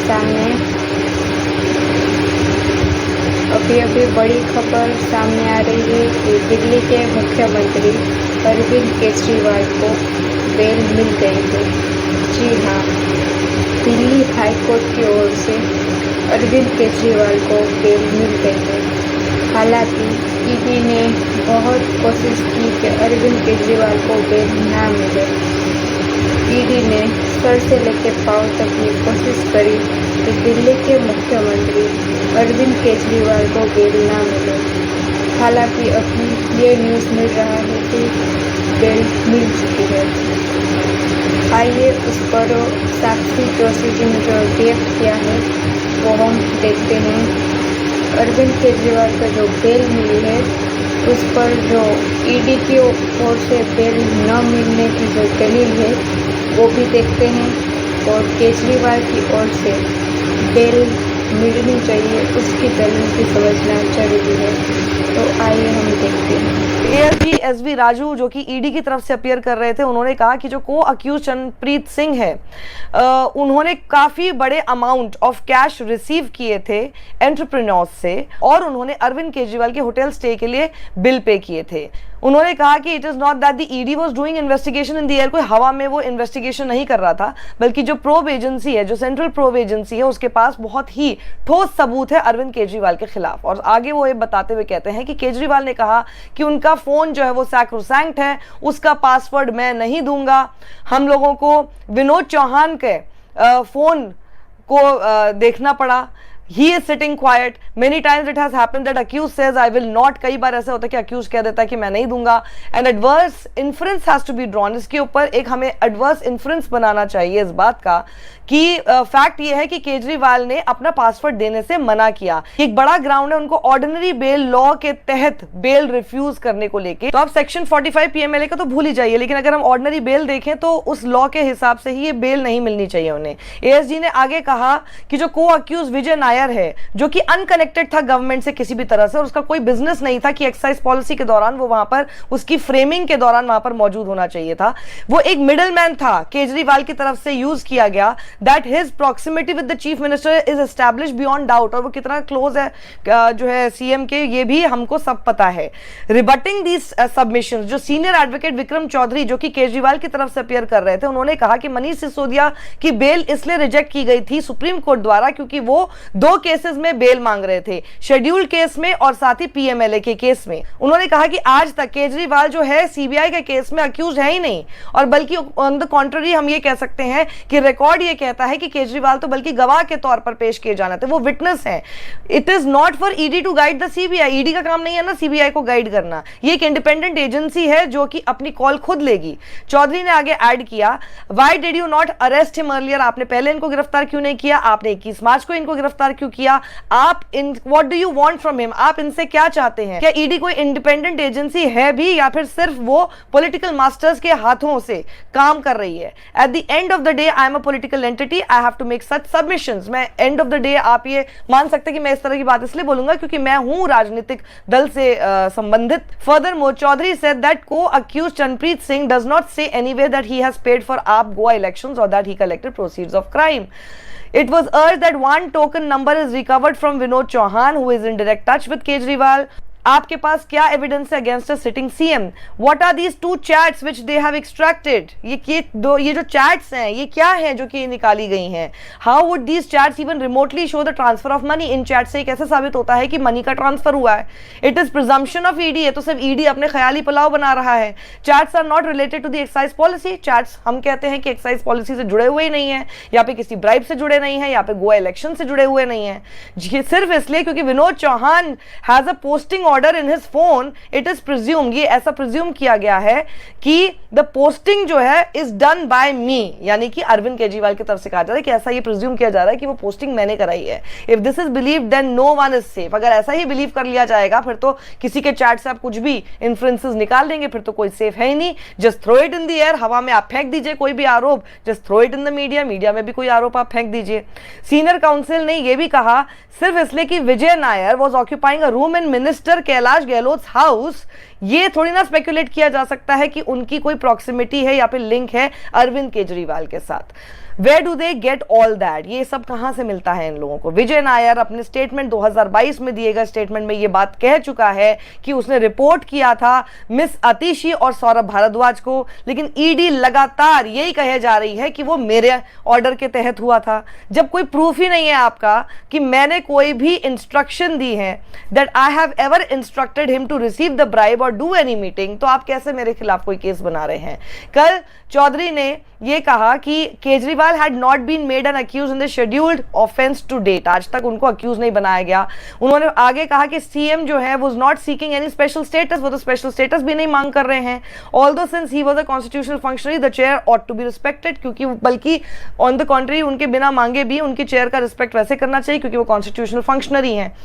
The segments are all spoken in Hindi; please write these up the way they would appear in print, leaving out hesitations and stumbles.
सामने अभी बड़ी खबर सामने आ रही है कि दिल्ली के मुख्यमंत्री अरविंद केजरीवाल को बेल मिल गई है। जी हाँ, दिल्ली हाई कोर्ट की ओर से अरविंद केजरीवाल को बेल मिल गई है। हालांकि ईडी ने बहुत कोशिश की कि अरविंद केजरीवाल को बेल ना मिले। ईडी ने सर से लेकर पांव तक की कोशिश करी कि दिल्ली के मुख्यमंत्री अरविंद केजरीवाल को बेल ना मिले। हालांकि अभी ये न्यूज़ मिल रहा है कि बेल मिल चुकी है। आइए उस पर साक्षी जोशी जी ने जो रिएक्ट किया है वो हम देखते हैं। अरविंद केजरीवाल को जो बेल मिली है उस पर जो ईडी की ओर से बेल न मिलने की जो दलील है वो भी देखते हैं, और केजरीवाल की ओर से बेल मिलनी चाहिए उसकी दलील भी समझना जरूरी है। तो आइए हम देखते हैं। एएसजी एसवी राजू जो कि ईडी की तरफ से अपीयर कर रहे थे, उन्होंने कहा कि जो को अक्यूज चरणप्रीत सिंह है उन्होंने काफी बड़े अमाउंट ऑफ कैश रिसीव किए थे एंटरप्रेन्योर्स से, और उन्होंने अरविंद केजरीवाल के होटल स्टे के लिए बिल पे किए थे। उन्होंने कहा कि it is not that the ED was doing investigation in the air, कोई हवा में वो इन्वेस्टिगेशन नहीं कर रहा था, बल्कि जो प्रोब एजेंसी है, जो सेंट्रल प्रोब एजेंसी है, उसके पास बहुत ही ठोस सबूत है अरविंद केजरीवाल के खिलाफ। और आगे वो ये बताते हुए कहते हैं कि केजरीवाल ने कहा कि उनका फोन जो है वो सैक्रोसैंक्ट है, उसका पासवर्ड मैं नहीं दूंगा। हम लोगों को विनोद चौहान के फोन को देखना पड़ा। He is sitting quiet. Many times it has happened that accused says I will not. कई बार ऐसा होता है कि accused कह देता है कि मैं नहीं दूंगा। And adverse inference has to be drawn. इसके ऊपर एक हमें adverse inference बनाना चाहिए इस बात का कि फैक्ट ये है कि केजरीवाल ने अपना पासवर्ड देने से मना किया। एक बड़ा ग्राउंड है उनको ऑर्डिनरी बेल लॉ के तहत बेल रिफ्यूज करने को लेके। तो आप सेक्शन 45 पीएमएलए का तो भूल ही जाइए, लेकिन अगर हम ऑर्डिनरी बेल देखें तो उस लॉ के हिसाब से ही ये बेल नहीं मिलनी चाहिए उन्हें। एएसजी ने आगे कहा कि जो को अक्यूज विजय नायर है, जो कि अनकनेक्टेड था गवर्नमेंट से किसी भी तरह से, और उसका कोई बिजनेस नहीं था कि एक्साइज पॉलिसी के दौरान वो वहां पर उसकी फ्रेमिंग के दौरान वहां पर मौजूद होना चाहिए था। वो एक मिडलमैन था, केजरीवाल की तरफ से यूज किया गया। That his proximity with the chief minister is establish beyond doubt, और वो कितना क्लोज है जो है सीएम के, ये भी हमको सब पता है। रिबटिंग दीज सबमिशंस, जो सीनियर एडवोकेट विक्रम चौधरी जो कि केजरीवाल की तरफ से अपीयर कर रहे थे, उन्होंने कहा कि मनीष सिसोदिया की बेल इसलिए रिजेक्ट की गई थी सुप्रीम कोर्ट द्वारा क्योंकि वो दो केसेस में बेल मांग रहे थे, शेड्यूल्ड केस में और साथ ही पीएमएलए के केस में। उन्होंने कहा कि आज तक केजरीवाल जो है सीबीआई के केस में अक्यूज है ही नहीं, और बल्कि ऑन द कॉन्ट्ररी हम ये कह सकते हैं कि रिकॉर्ड ये कहता है कि केजरीवाल तो बल्कि गवाह के तौर पर पेश किए जाना थे, वो विटनेस है। It is not for ED to guide the CBI. ED का काम नहीं है ना सीबीआई को गाइड करना, ये एक इंडिपेंडेंट एजेंसी है जो कि अपनी कॉल खुद लेगी। चौधरी ने आगे ऐड किया, why did you not arrest him earlier, आपने पहले इनको गिरफ्तार क्यों नहीं किया, आपने 21 मार्च को इनको गिरफ्तार क्यों किया, आप in what do you want from him, आप इनसे क्या चाहते हैं? क्या ईडी कोई इंडिपेंडेंट एजेंसी है भी, या फिर सिर्फ वो पॉलिटिकल मास्टर्स के हाथों से काम कर रही है? At the end of the day I am a political entity, I have to make such submissions. मैं एंड ऑफ द डे आप ये मान सकते हैं कि मैं इस तरह की बात इसलिए बोलूंगा क्योंकि मैं हूं राजनीतिक दल से संबंधित। Furthermore Chaudhary said that co accused Charanpreet Singh does not say anywhere that he has paid for AAP Goa elections और that he collected proceeds of crime. It was urged that one token number is recovered from Vinod Chauhan, who is in direct touch with Kejriwal. आपके पास क्या एविडेंस है against a sitting CM? What are these two chats which they have extracted? ये जो चैट्स हैं ये क्या हैं जो कि निकाली गई हैं? How would these chats even remotely show the transfer of money? In chat से कैसे साबित होता है कि मनी का ट्रांसफर हुआ है? It is presumption of ED है, तो सिर्फ ईडी अपने ख्याली पुलाव बना रहा है। Chats are not related to the excise policy. Chats हम कहते हैं कि एक्साइज पॉलिसी से जुड़े हुए नहीं है, या पे किसी ब्राइब से जुड़े नहीं है, या पे गोवा इलेक्शन से जुड़े हुए नहीं है, सिर्फ इसलिए क्योंकि Vinod Chauhan has a posting order in his phone. It is presume, ये ऐसा प्रिज्यूम किया गया है कि द पोस्टिंग जो है इज डन बाय मी, यानी कि अरविंद केजरीवाल की तरफ से कहा जा रहा है कि ऐसा ये प्रिज्यूम किया जा रहा है कि वो पोस्टिंग मैंने कराई है। If this is believe then no one is safe. अगर ऐसा ही बिलीव कर लिया जाएगा फिर तो किसी के चैट से आप कुछ भी इन्फ्लुएंसेस निकाल देंगे, फिर तो कोई सेफ है ही नहीं। Just throw it in the air, हवा में आप फेंक दीजिए कोई भी आरोप। Just throw it in the media, media में भी कोई आरोप आप फेंक दीजिए। सीनियर काउंसिल ने यह भी कहा सिर्फ इसलिए कि Vijay Nair was occupying a room in minister Kailash Gahlot house, ये थोड़ी ना स्पेकुलेट किया जा सकता है कि उनकी कोई प्रॉक्सिमिटी है या फिर लिंक है अरविंद केजरीवाल के साथ। Where do they get all that? ये सब कहां से मिलता है इन लोगों को? विजय नायर अपने स्टेटमेंट 2022 में दिए गए स्टेटमेंट में ये बात कह चुका है कि उसने रिपोर्ट किया था मिस आतिशी और सौरभ भारद्वाज को, लेकिन ईडी लगातार यही कहे जा रही है कि वो मेरे ऑर्डर के तहत हुआ था। जब कोई प्रूफ ही नहीं है आपका कि मैंने कोई भी इंस्ट्रक्शन दी है that I have ever instructed him to receive the bribe और डू एनी मीटिंग, तो आप कैसे मेरे खिलाफ कोई केस बना रहे हैं? कल चौधरी ने ये कहा कि Kejriwal had not been made an accused in the scheduled offence to date, आज तक उनको अक्यूज नहीं बनाया गया। उन्होंने आगे कहा कि सीएम जो है was not seeking any special status, वो तो स्पेशल स्टेटस भी नहीं मांग कर रहे हैं। Although since he was a constitutional functionary the chair ought to be respected, क्योंकि बल्कि ऑन द कॉन्ट्री उनके बिना मांगे भी उनकी चेयर का रिस्पेक्ट वैसे करना चाहिए क्योंकि वो कॉन्स्टिट्यूशनल फंक्शनरी हैं।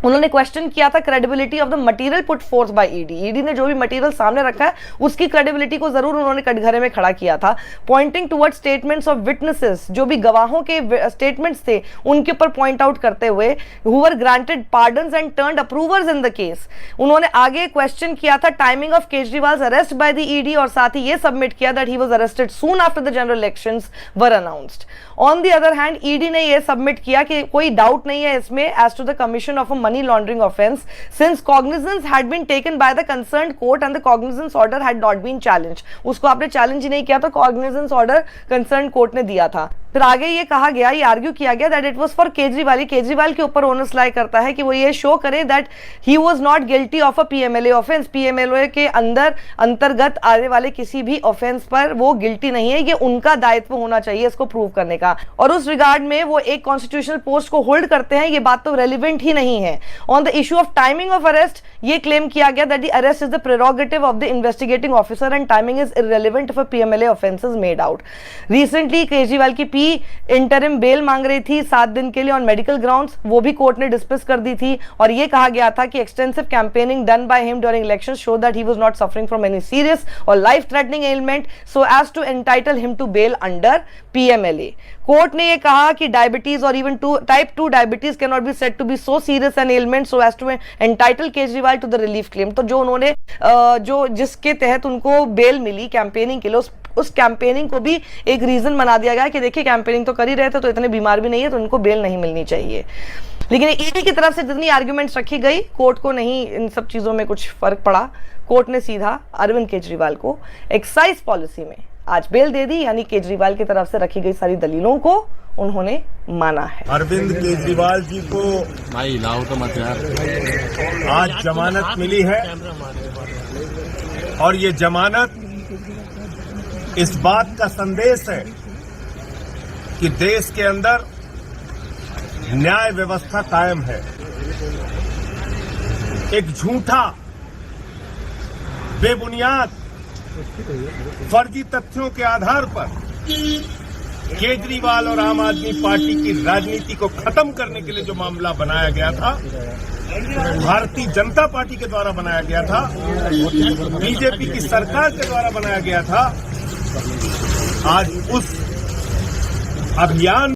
उन्होंने क्वेश्चन किया था credibility of the material put forth by ED, ED ने जो भी मटेरियल सामने रखा है उसकी क्रेडिबिलिटी को जरूर उन्होंने कटघरे में खड़ा किया था। Pointing towards statements of witnesses, जो भी गवाहों के स्टेटमेंट्स थे उनके ऊपर पॉइंट आउट करते हुए who were granted pardons and turned approvers in the case. उन्होंने आगे क्वेश्चन किया था timing of Kejriwal arrest by the ED और साथ ही ये सबमिट किया that he was arrested soon after the general elections were announced. On the other hand ED ने ये सबमिट किया कि कोई डाउट नहीं है इसमें as to the commission of a money laundering offence since cognizance had been taken by the concerned court and the cognizance order had not been challenged। उसको आपने चैलेंज ही नहीं किया तो cognizance order concerned court ने दिया था। फिर आगे ये कहा गया, ये आर्ग्यू किया गया that it was for Kejriwal, Kejriwal के ऊपर ओनस लाई करता है कि वो ये शो करे that he was not guilty of a PMLA offence, PMLA के अंतर्गत आने वाले किसी भी ऑफेंस पर वो गिल्टी नहीं है, ये उनका दायित्व होना चाहिए इसको प्रूव करने का। और उस रिगार्ड में वो एक कॉन्स्टिट्यूशनल पोस्ट को होल्ड करते हैं, ये बात तो रेलिवेंट ही नहीं है। On the issue of timing of arrest ये क्लेम किया गया that the arrest is the prerogative of the investigating officer and timing is irrelevant if a PMLA offence is made out. Recently Kejriwal की इंटरिम बेल मांग रही थी 7 दिन के लिए ऑन मेडिकल ग्राउंड्स, वो भी कोर्ट ने डिस्मिस कर दी थी और ये कहा गया था कि extensive campaigning done by him during elections show that he was not suffering from any serious और life threatening element so as to entitle him to bail under PMLA. Court ने ये कहा कि डायबिटीज और even type 2 diabetes can not be said to be so serious an element so as to entitle Kejriwal to the relief claim. तो जो उन्होंने जिसके तहत उनको बेल मिली कैंपेनिंग के लिए उस कैंपेनिंग को भी एक रीजन बना दिया गया कि देखिए कैंपेनिंग तो कर ही रहे थे तो इतने बीमार भी नहीं है तो उनको बेल नहीं मिलनी चाहिए। लेकिन ईडी की तरफ से जितनी आर्ग्यूमेंट्स रखी गई कोर्ट को नहीं इन सब चीजों में कुछ फर्क पड़ा। कोर्ट ने सीधा अरविंद केजरीवाल को एक्साइज पॉलिसी में आज बेल दे दी, यानी केजरीवाल की तरफ से रखी गई सारी दलीलों को उन्होंने माना है। अरविंद केजरीवाल जी को भाई लाओ तो मत यार, आज जमानत मिली है और ये जमानत इस बात का संदेश है कि देश के अंदर न्याय व्यवस्था कायम है। एक झूठा बेबुनियाद फर्जी तथ्यों के आधार पर केजरीवाल और आम आदमी पार्टी की राजनीति को खत्म करने के लिए जो मामला बनाया गया था, भारतीय जनता पार्टी के द्वारा बनाया गया था, बीजेपी की सरकार के द्वारा बनाया गया था, आज उस अभियान